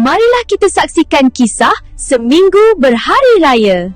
Marilah kita saksikan kisah Seminggu Berhari Raya.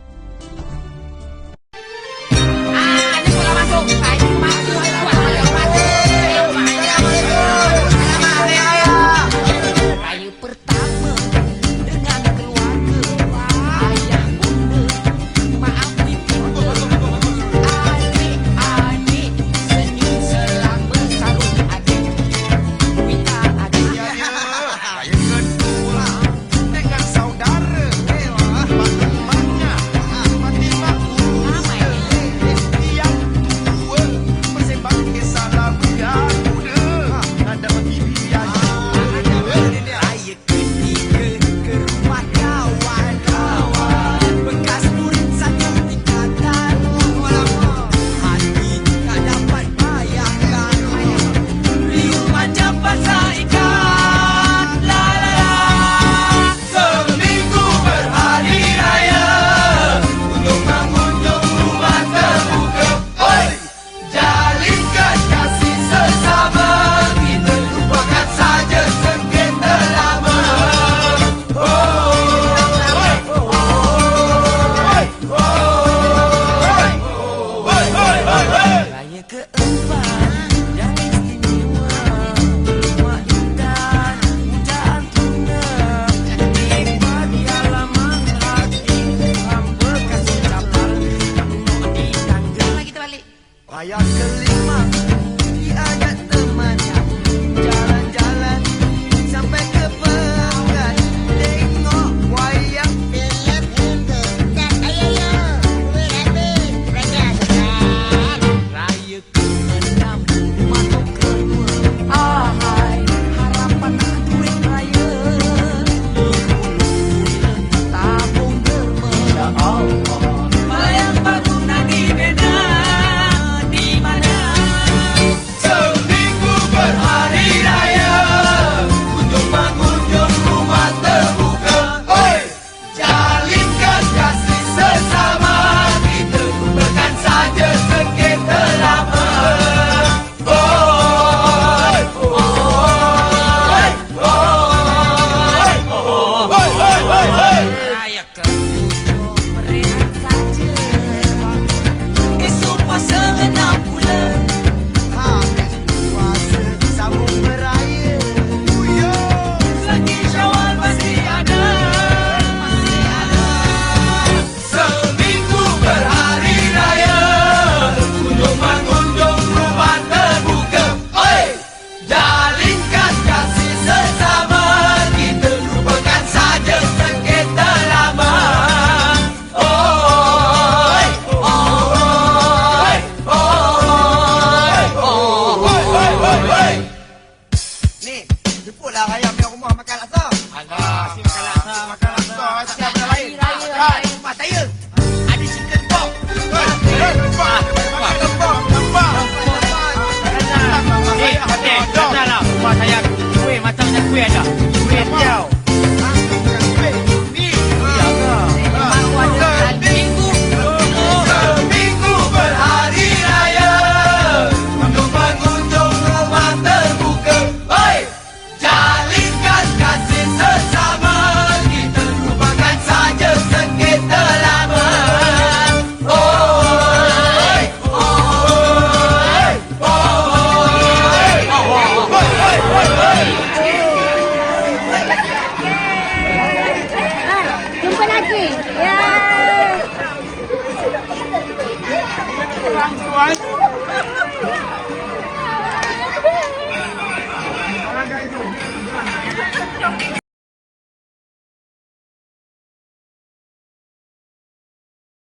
Raya kelima diajak teman jalan-jalan sampai ke Pekan, tengok wayang Filem itu tak ayo duit habis banyak sekali. raya ke-6 masuk kedua. Ahai harapan duit raya tabung derma. Ya Allah, wayang baru nak dibina. Jemputlah raya punya rumah makan laksa. Alah, si makan laksa. Makan laksa. Siapa benda lain? Makan rumah saya. Ada chicken pork. Rumah saya kuih macamnya kuih aja. Kuih tiaw. Seminggu berhari raya untuk mengunjung rumah terbuka. Oi, jalinkan kasih sesama, kita lupakan saja sengketa lama. Oi, oi, oi. Jumpa lagi. Ya. Tuan-tuan.